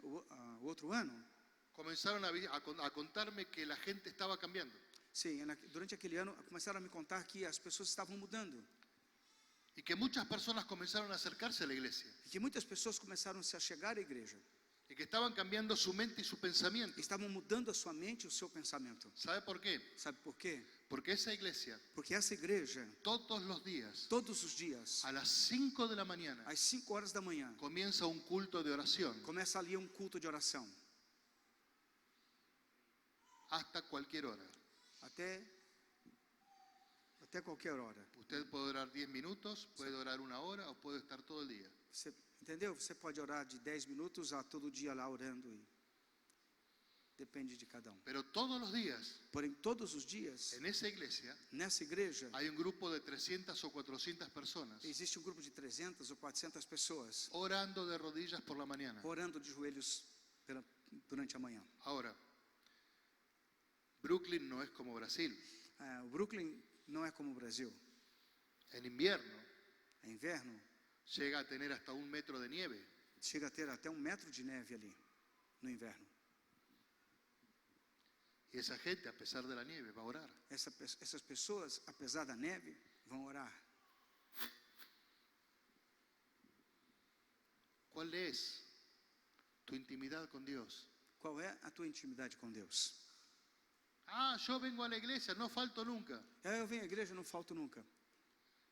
o outro ano, comenzaron a contarme que la gente estaba cambiando. sim, durante aquele ano, começaram a me contar que as pessoas estavam mudando. Y que muchas personas comenzaron a acercarse a la iglesia. E que muitas pessoas começaram a chegar à igreja. Y que estaban cambiando su mente y su pensamiento. Estavam mudando a sua mente e o seu pensamento. ¿Sabe por qué? Sabe por quê? Porque esa iglesia, Porque essa igreja, todos los días, todos os dias, a las 5 de la mañana, às 5 horas da manhã, comienza un culto de oración começa ali um culto de oração. hasta cualquier hora. Até qualquer hora. Usted puede orar 10 minutos, puede orar 1 hora o puede estar todo el día. Você, entendeu? Você pode orar de 10 minutos a todo dia lá orando. Depende de cada um. Pero todos los días, Porém, todos os dias, en esa iglesia, nessa igreja, hay un grupo de 300 o 400 personas existe um grupo de 300 ou 400 pessoas orando de rodillas por la mañana. orando de joelhos durante a manhã. Ahora, Brooklyn no es como Brasil. O Brooklyn não é como o Brasil. En invierno É inverno, llega a tener hasta 1 metro de nieve. chega a ter até 1 metro de neve ali, no inverno. Y esa gente, a pesar de la nieve, va a orar. Essas pessoas, apesar da neve, vão orar. ¿Cuál es tu intimidad con Dios? Qual é a tua intimidade com Deus? Ah, yo vengo a la iglesia, no falto nunca. Eu venho à igreja, não falto nunca.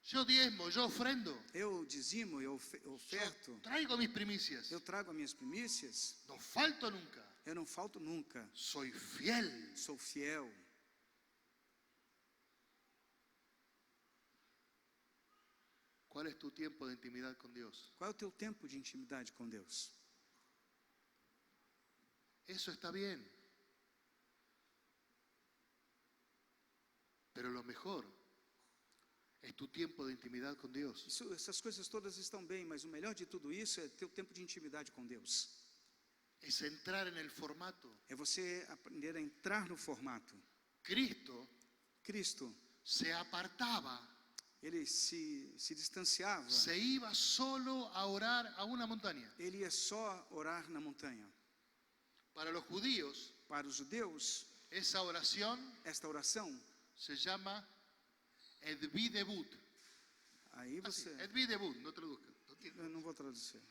Yo diezmo, yo ofrendo. Eu dizimo, eu oferto, Yo traigo mis primicias. eu trago as minhas primícias, No falto nunca. eu não falto nunca. Soy fiel. Sou fiel. ¿Cuál es tu tiempo de intimidad con Dios? Qual é o teu tempo de intimidade com Deus? Eso está bien. Pero lo mejor es tu tiempo de intimidad con Dios. Essas coisas todas estão bem, mas o melhor de tudo isso é teu tempo de intimidade com Deus. Es entrar en el formato. É você aprender a entrar no formato. Cristo se apartaba, ele se distanciava. se iba solo a orar a una montaña. Ele ia só orar na montanha. Para los judíos, Para os judeus, esa oración esta oração, se llama Edvidebut. aí você... Edvidebut, no traduzca. Eu não vou traduzir.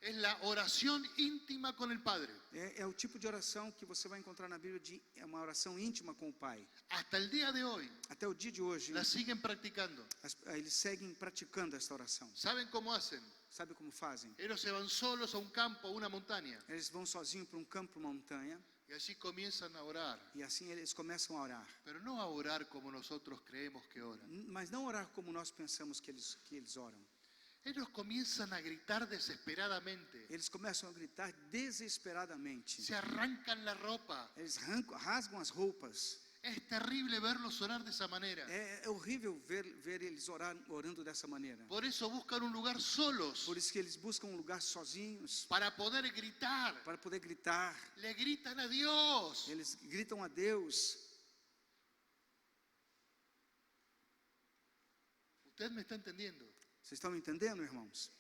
Es la oración íntima con el Padre. É o tipo de oração que você vai encontrar na Bíblia, é uma oração íntima com o Pai. Hasta el día de hoy Até o dia de hoje, la siguen practicando. eles seguem praticando esta oração. ¿Saben cómo hacen? Sabe como fazem? Ellos se van solos a un campo, a una montaña, Eles vão sozinhos para um campo, para uma montanha, y allí comienzan a orar. e assim eles começam a orar. Pero no a orar como nosotros creemos que oran. Mas não orar como nós pensamos que eles oram. Ellos comienzan a gritar desesperadamente. Eles começam a gritar desesperadamente. Se arrancan la ropa. Eles rasgam as roupas. Es terrible verlos orar de esa manera. É horrível ver eles orando dessa maneira. Por eso buscan un lugar solos Por isso que eles buscam um lugar sozinhos para poder gritar. para poder gritar. Le gritan a Dios. Eles gritam a Deus. ¿Usted me está entendiendo? Vocês estão me entendendo, irmãos?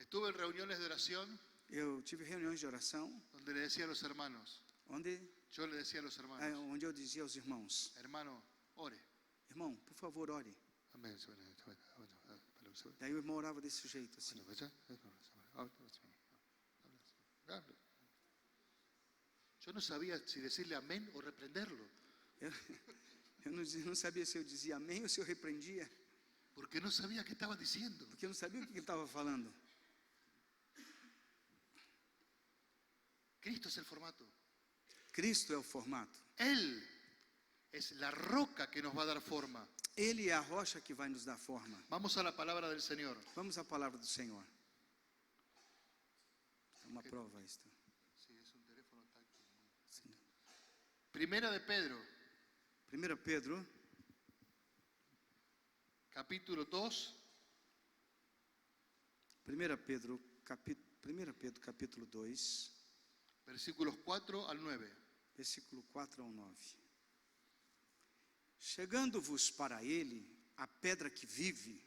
Estuve en reuniones de oración Eu tive reuniões de oração, donde le decía a los hermanos, yo le decía a los hermanos, onde eu dizia aos irmãos: hermano, ore. irmão, por favor, ore. Amén. Daí o irmão orava desse jeito, assim. Yo no sabía si decirle amén o reprenderlo, Eu não sabia se eu dizia amém ou se eu repreendia, porque no sabía qué estaba diciendo. porque eu não sabia o que ele estava falando. Cristo es el formato. Cristo é o formato. Él es la roca que nos va a dar forma. Ele é a rocha que vai nos dar forma. Vamos a la palabra del Señor. Vamos à palavra do Senhor. É uma prova isto. Sí, es un teléfono táctil. Primera de Pedro, 1 Pedro, capítulo 2, 1 Pedro capítulo 2, versículos 4 al 9. versículo 4 ao 9. Chegando-vos para ele, a pedra que vive,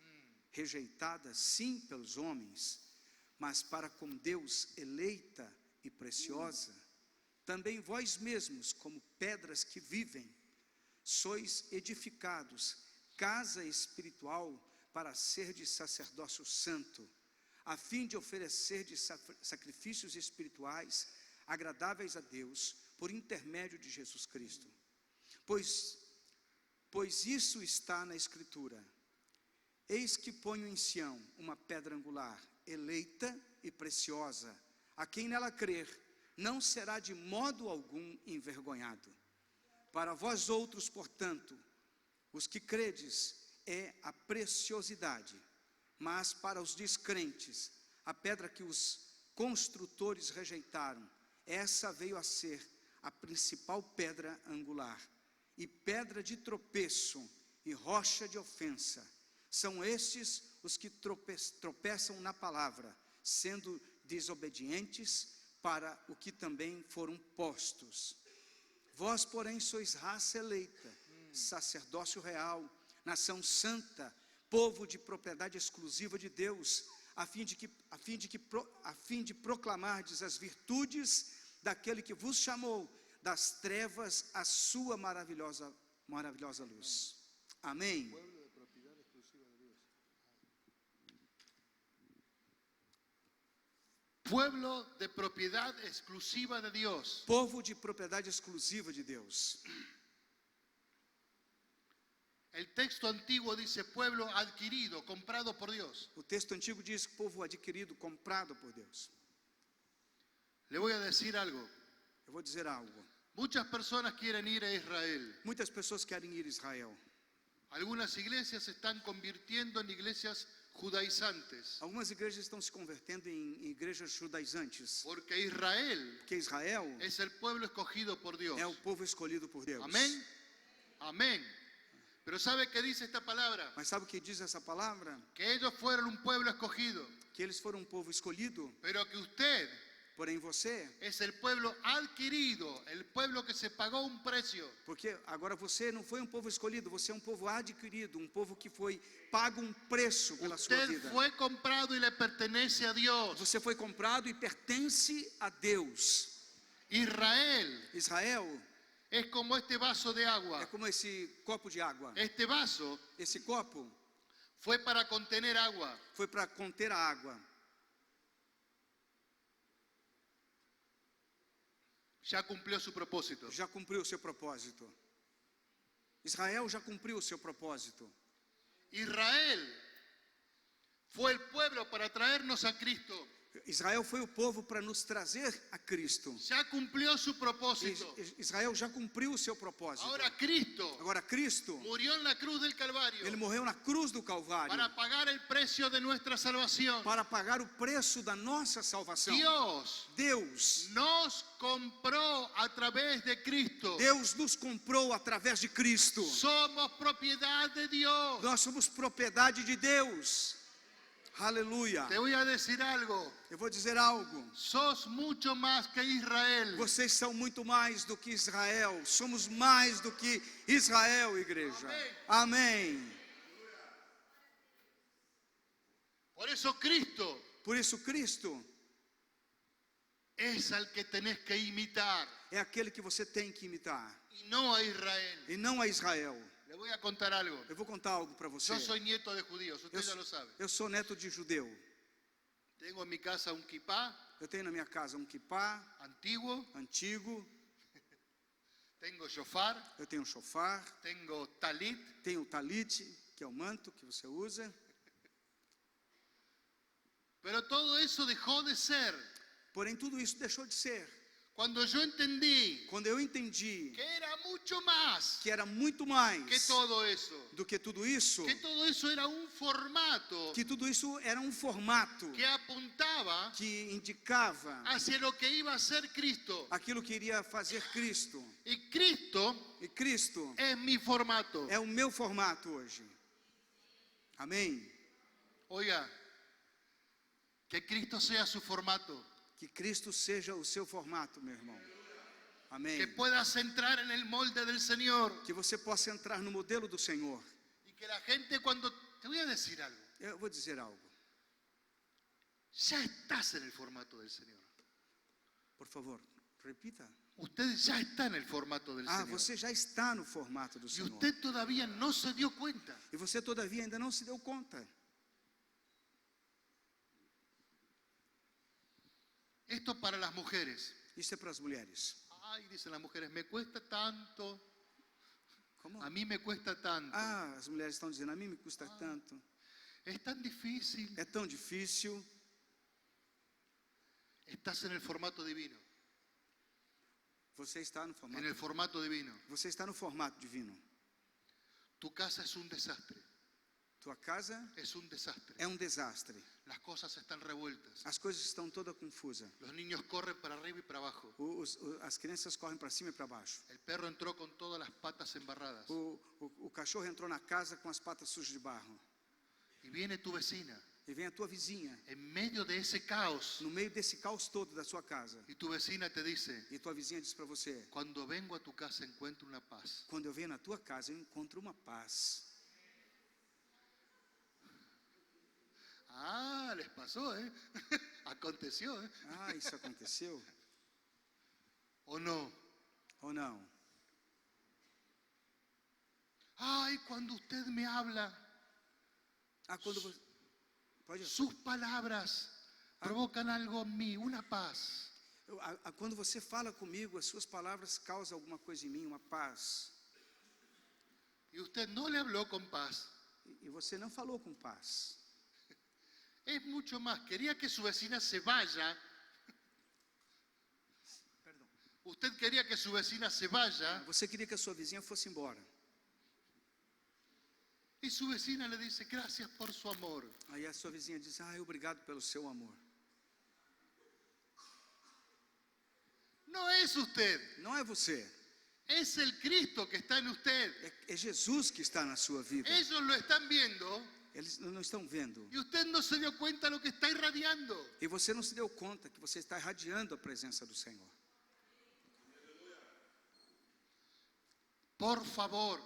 rejeitada sim pelos homens, mas para com Deus eleita e preciosa, também vós mesmos, como pedras que vivem, sois edificados, casa espiritual, para ser de sacerdócio santo, a fim de oferecer de sacrifícios espirituais agradáveis a Deus, por intermédio de Jesus Cristo. Pois isso está na Escritura: eis que ponho em Sião uma pedra angular, eleita e preciosa, a quem nela crer não será de modo algum envergonhado. Para vós outros, portanto, os que credes, é a preciosidade, mas para os descrentes, a pedra que os construtores rejeitaram, essa veio a ser a principal pedra angular, e pedra de tropeço e rocha de ofensa. São estes os que tropeçam na palavra, sendo desobedientes para o que também foram postos. Vós, porém, sois raça eleita, sacerdócio real, nação santa, povo de propriedade exclusiva de Deus, a fim de proclamardes as virtudes daquele que vos chamou das trevas à sua maravilhosa luz. Amém. Pueblo de propiedad exclusiva de Dios. Povo de propriedade exclusiva de Deus. El texto antiguo dice pueblo adquirido, comprado por Dios. O texto antigo diz povo adquirido, comprado por Deus. Le voy a decir algo. Eu vou dizer algo. Muchas personas quieren ir a Israel. Muitas pessoas querem ir a Israel. Algunas iglesias se están convirtiendo en iglesias judaizantes. Algumas igrejas estão se convertendo em igrejas judaizantes. Porque Israel es el pueblo escogido por Dios. É o povo escolhido por Deus. Amén. Amén. Pero ¿sabe qué dice esta palabra? Mas sabe o que diz essa palavra? Que ellos fueron un pueblo escogido. Que eles foram um povo escolhido. Pero que usted Porém você es el pueblo adquirido, el pueblo que se pagó un precio. Porque agora você não foi um povo escolhido, você é um povo adquirido, um povo que foi pago um preço pela sua Usted vida. fue comprado y le pertenece a Dios. Você foi comprado e pertence a Deus. Israel es como este vaso de É agua. como esse copo de água. Este vaso Esse copo fue para contener agua. foi para conter a água. Ya cumplió su propósito. Já cumpriu o seu propósito. Israel já cumpriu o seu propósito. Israel fue el pueblo para traernos a Cristo. Israel foi o povo para nos trazer a Cristo. Ya cumplió su propósito. Israel já cumpriu o seu propósito. Ahora Cristo Agora Cristo, murió en la cruz del Calvario ele morreu na cruz do Calvário para pagar el precio de nuestra salvación. para pagar o preço da nossa salvação. Deus nos compró a través de Cristo. Deus nos comprou através de Cristo. Somos propiedad de Dios. Nós somos propriedade de Deus. Aleluia. Te voy a decir algo. Eu vou dizer algo. Sos mucho más que Israel. Vocês são muito mais do que Israel. Somos mais do que Israel, igreja. Amém. Por eso Cristo Por isso, Cristo es al que tenés que imitar é aquele que você tem que imitar, y no a Israel. e não a Israel. Le voy a contar algo. Eu vou contar algo para você. Yo soy nieto de judíos, usted Eu, ya lo sabe. eu sou neto de judeu. Tengo en mi casa un kipá Eu tenho na minha casa um kippá antiguo, antigo, tengo shofar, eu tenho um shofar, tengo talit, tenho o talit, que é o manto que você usa. pero todo eso dejó de ser Porém, tudo isso deixou de ser. cuando yo entendí Quando eu entendi que era mucho más que era muito mais que todo eso, do que tudo isso, que todo eso era un formato que tudo isso era um formato que apuntaba que indicava hacia lo que iba a ser Cristo. aquilo que iria fazer Cristo. Y Cristo E Cristo es mi formato. é o meu formato hoje. Amém? Oiga, que Cristo sea su formato, Que Cristo seja o seu formato, meu irmão. Amém? que puedas entrar en el molde del Señor Que você possa entrar no modelo do Senhor. y que la gente cuando... Te voy a decir algo, Eu vou dizer algo. ya estás en el formato del Señor. Por favor, repita. Usted ya está en el formato del Señor. Você já está no formato do Y Senhor. usted todavía no se dio cuenta. E você, todavia, ainda não se deu conta. Esto para las mujeres. Isso é para as mulheres. Ay, dicen las mujeres, me cuesta tanto. Como? A mí me cuesta tanto. As mulheres estão dizendo, a mim me custa tanto. Es tan difícil. É tão difícil. Estás en el formato divino. Você está no formato. En el formato divino. Você está no formato divino. Tu casa es un desastre. Tua casa Es un desastre. é um desastre. Las cosas están revueltas. As coisas estão todas confusas. Los niños corren para arriba y para abajo. As crianças correm para cima e para baixo. El perro entró con todas las patas embarradas. O cachorro entrou na casa com as patas sujas de barro. Y viene tu vecina E vem a tua vizinha, en medio de ese caos. no meio desse caos todo da sua casa. Y tu vecina te dice, E tua vizinha diz para você, cuando vengo a tu casa encuentro una paz. quando eu venho na tua casa, eu encontro uma paz. Ah, les pasó, ¿eh? Aconteció, ¿eh? Isso aconteceu? ¿O no? Ou não? Ay, cuando usted me habla, Quando você... Pode... sus palabras provocan algo en mí, una paz. Quando você fala comigo, as suas palavras causam alguma coisa em mim, uma paz. Y usted no le habló con paz. E você não falou com paz. Es mucho más. Quería que su vecina se vaya. Perdão. Usted quería que su vecina se vaya. Você queria que a sua vizinha fosse embora. Y su vecina le dice, gracias por su amor. Aí a sua vizinha diz, obrigado pelo seu amor. No es usted. Não é você. Es el Cristo que está en usted. É Jesus que está na sua vida. Ellos lo están viendo Eles não estão vendo. y usted no se dio cuenta de lo que está irradiando. E você não se deu conta que você está irradiando a presença do Senhor. Por favor,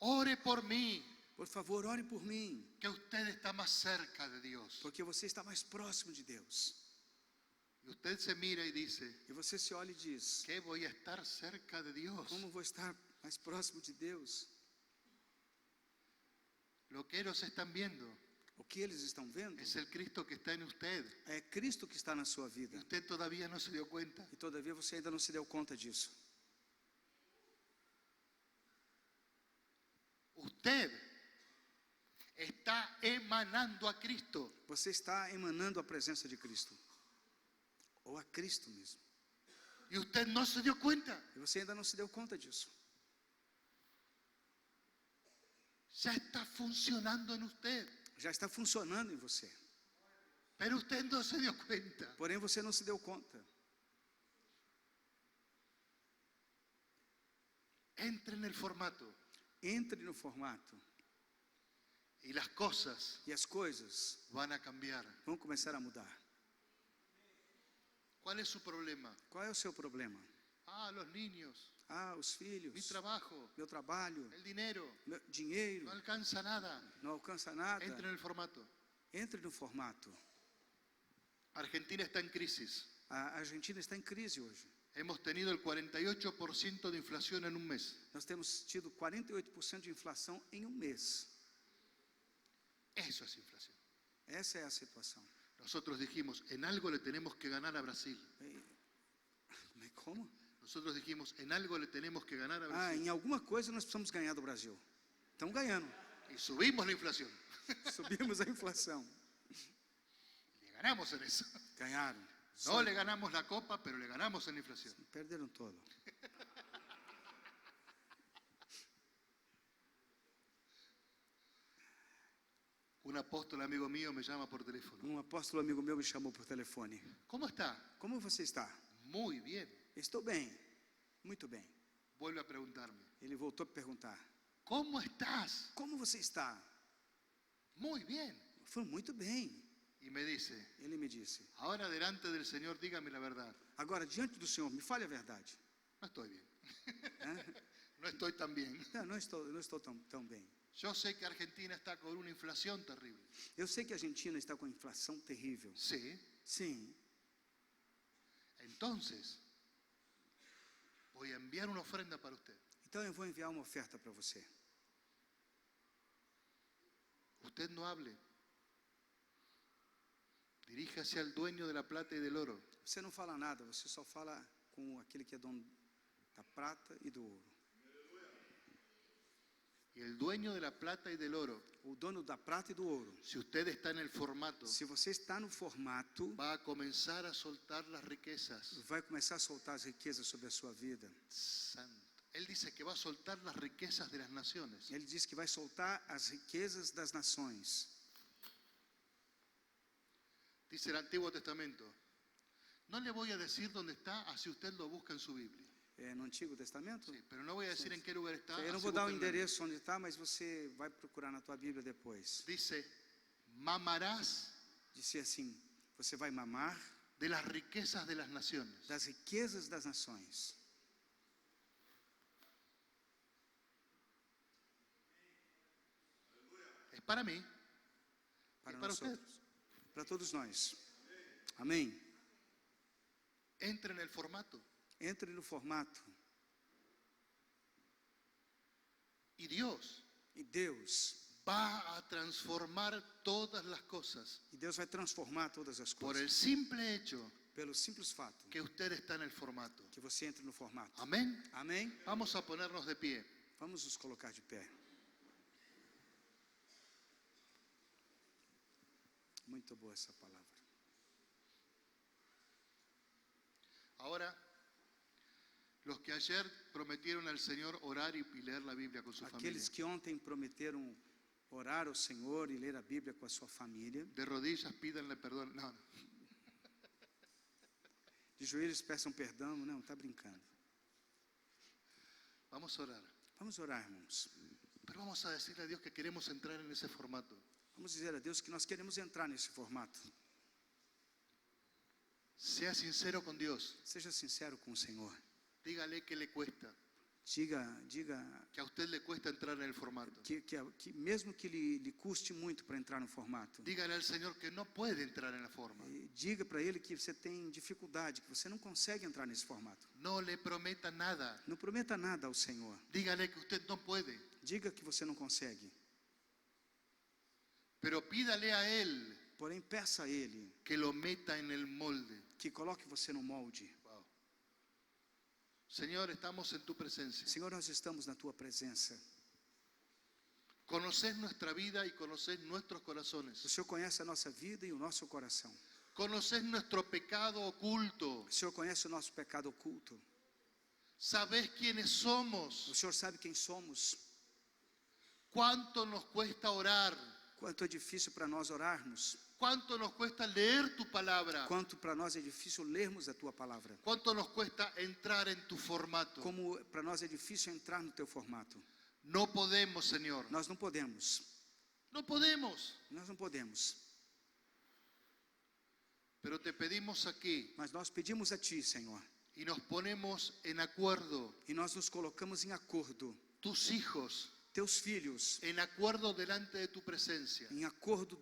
ore por mí, Por favor, ore por mim. que usted está más cerca de Dios. Porque você está mais próximo de Deus. Y usted se mira y dice, E você se olha e diz, ¿qué voy a estar cerca de Dios? como vou estar mais próximo de Deus? Lo que ellos están viendo O que eles estão vendo es el Cristo que está en usted. é Cristo que está na sua vida. Y usted todavía no se dio cuenta. E todavia você ainda não se deu conta disso. Usted está emanando a Cristo. Você está emanando a presença de Cristo. Ou a Cristo mesmo. Y usted no se dio cuenta. E você ainda não se deu conta disso. Ya está funcionando en usted. Já está funcionando em você. Pero usted no se dio cuenta. Porém, você não se deu conta. Entre en el formato. Entre no formato. Y las cosas E as coisas van a cambiar. vão começar a mudar. ¿Cuál es su problema? Qual é o seu problema? Ah, los niños, Os mi filhos, trabajo, meu trabalho, el dinero, meu dinheiro, no alcanza nada. não alcança nada. Entra en el formato. Entre no formato. Argentina está en crisis. A Argentina está em crise hoje. Hemos tenido el 48% de inflación en un mes. Nós temos tido 48% de inflação em um mês. Eso es inflación. Essa é a situação. Nosotros dijimos, en algo le tenemos que ganar a Brasil. Como? Nosotros dijimos, en algo le tenemos que ganar a Brasil. Em alguma coisa nós precisamos ganhar do Brasil. Estamos ganhando. Y subimos la inflación. Subimos a inflação. Le ganamos en eso. Ganharam. No le ganamos la copa, pero le ganamos en la inflación. Perderam todo. Un apóstol amigo mío me llama por teléfono. Apóstolo amigo meu me chamou por telefone. ¿Cómo está? Como você está? Muy bien. Estou bem. Muito bem. Vuelve a preguntarme. Ele voltou a perguntar. ¿Cómo estás? Como você está? Muy bien. Eu falei, muito bem. Y me dice, Ele me disse, ahora delante del Señor dígame la verdad. agora diante do Senhor, me fale a verdade. No estoy bien. Hã? No estoy tan bien. Não estou tão bem. Yo sé que Argentina está con una inflación terrible. Eu sei que a Argentina está com inflação terrível. Sí. Sim. Entonces, voy a enviar una ofrenda para usted. Então eu vou enviar uma oferta para você. Usted no hable. Diríjase al dueño de la plata y del oro. Você não fala nada, você só fala com aquele que é dono da prata e do ouro. Y el dueño de la plata y del oro, O dono da prata e do ouro. si usted está en el formato, Se você está no formato, va a comenzar a soltar las riquezas. vai começar a soltar as riquezas sobre a sua vida. Santo. Él dice que va a soltar las riquezas de las naciones. Ele diz que vai soltar as riquezas das nações. Dice el Antiguo Testamento. No le voy a decir dónde está, así usted lo busca en su Biblia. No Antigo Testamento? Sí, pero no voy a decir en qué lugar está. Eu não así vou dar o búsquenlo en la endereço onde está, mas você vai procurar na tua Bíblia depois. Biblia. Dice, mamarás Disse assim, você vai mamar de las riquezas de las naciones. das riquezas das nações. Es para mí. Para y para nós usted. outros. Para todos nós. Amém? Entre en el formato. Entre no formato. Y Dios E Deus va a transformar todas las cosas vai transformar todas as por el coisas. simple hecho Pelo simples fato que usted está en el formato. que você entre no formato. Amén. Amém? Vamos a ponernos de pie. Vamos nos colocar de pé. Muito boa essa palavra. Ahora, los que ayer prometieron al Señor orar y leer la Biblia con su familia, Aqueles que ontem prometeram orar ao Senhor e ler a Bíblia com a sua família, de rodillas pídanle perdón. No, no. de joelhos peçam perdão. Não, está brincando. Vamos a orar. Vamos orar, irmãos. Pero vamos a decirle a Dios que queremos entrar en ese formato. Vamos dizer a Deus que nós queremos entrar nesse formato. Sea sincero con Dios. Seja sincero com o Senhor. Dígale que le cuesta, Diga que a usted le cuesta entrar en el formato. que mesmo que lhe custe muito para entrar no formato, Dígale al Señor que no puede entrar en la forma. diga para Ele que você tem dificuldade, que você não consegue entrar nesse formato. No le prometa nada. Não prometa nada ao Senhor. Dígale que usted no puede. Diga que você não consegue. Pero pídale a Él Porém, peça a Ele que lo meta en el molde. que coloque você no molde. Wow. Señor, estamos en tu presencia. Senhor, nós estamos na Tua presença. Conoces nuestra vida y conoces nuestros O corazones. Senhor conhece a nossa vida e o nosso coração. Conoces nuestro pecado oculto. O Senhor conhece o nosso pecado oculto. Sabes quiénes O somos. Senhor sabe quem somos. Cuánto nos cuesta orar. Quanto é difícil para nós orarmos. Cuánto nos cuesta leer tu palabra. Quanto para nós é difícil lermos a Tua palavra. Cuánto nos cuesta entrar en tu formato. Como para nós é difícil entrar no Teu formato. No podemos, Señor. Nós não podemos. No podemos. Nós não podemos. Pero te pedimos aquí Mas nós pedimos a Ti, Senhor. y nos ponemos en acuerdo, e nós nos colocamos em acordo, tus hijos, teus filhos, en acuerdo delante de tu presencia, em acordo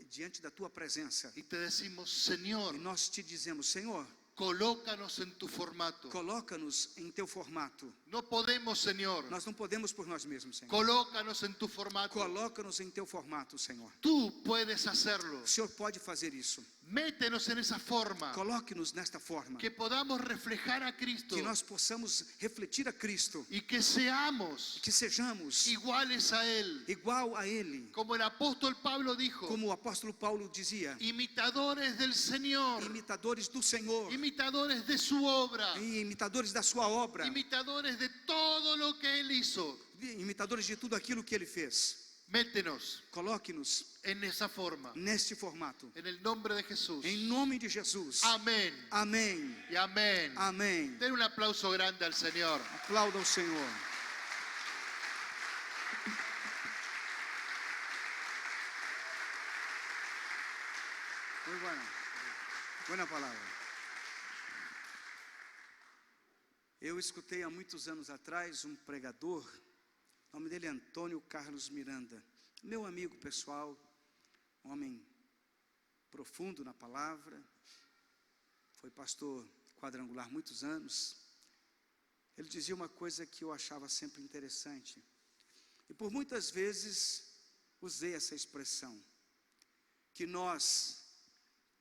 diante da tua presença, y te decimos, Señor, e nós te dizemos: Senhor, colócanos en tu formato. coloca-nos em teu formato. No podemos, Señor. Nós não podemos por nós mesmos, Senhor. Colócanos en tu formato. Coloca-nos em teu formato, Senhor. Tú puedes hacerlo. O Senhor pode fazer isso. Métenos en esa forma. Coloque-nos nesta forma, Que podamos reflejar a Cristo. que nós possamos refletir a Cristo, Y que seamos que sejamos iguales a Él. igual a Ele, Como el apóstol Pablo dijo, como o apóstolo Paulo dizia, imitadores del Señor. imitadores do Senhor, Imitadores de su obra. e imitadores da sua obra, Imitadores de todo lo que Él hizo. imitadores de tudo aquilo que Ele fez. Métenos Coloque-nos en esa forma. neste formato, En el nombre de Jesús. em nome de Jesus. Amén. Amém. Y amén. Amém. Den un aplauso grande al Señor. Aplauda o Senhor. Muy buena. Buena palavra. Eu escutei há muitos anos atrás um pregador, o nome dele é Antônio Carlos Miranda, meu amigo pessoal, homem profundo na palavra, foi pastor quadrangular muitos anos. Ele dizia uma coisa que eu achava sempre interessante, e por muitas vezes usei essa expressão, que nós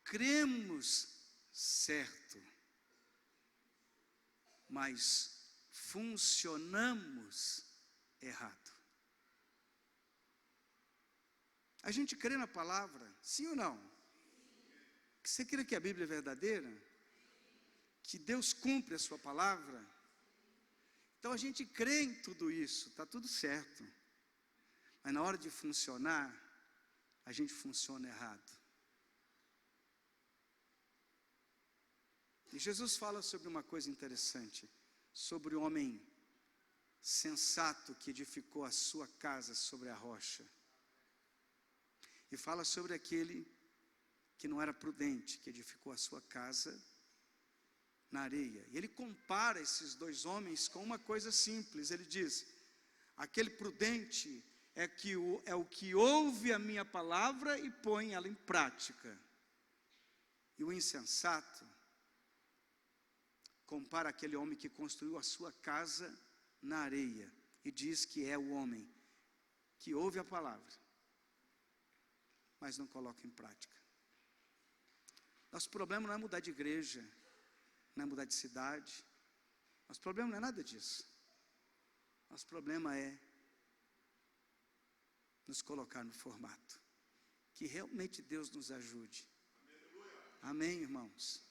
cremos certo, mas funcionamos errado. A gente crê na palavra, sim ou não? Você crê que a Bíblia é verdadeira? Que Deus cumpre a sua palavra? Então a gente crê em tudo isso, está tudo certo. Mas na hora de funcionar, a gente funciona errado. E Jesus fala sobre uma coisa interessante, sobre o homem sensato que edificou a sua casa sobre a rocha. E fala sobre aquele que não era prudente, que edificou a sua casa na areia. E ele compara esses dois homens com uma coisa simples. Ele diz: aquele prudente é o que ouve a minha palavra e põe ela em prática. E o insensato compara aquele homem que construiu a sua casa na areia e diz que é o homem que ouve a palavra, mas não coloca em prática. Nosso problema não é mudar de igreja, não é mudar de cidade, nosso problema não é nada disso. Nosso problema é nos colocar no formato. Que realmente Deus nos ajude. Amém, irmãos?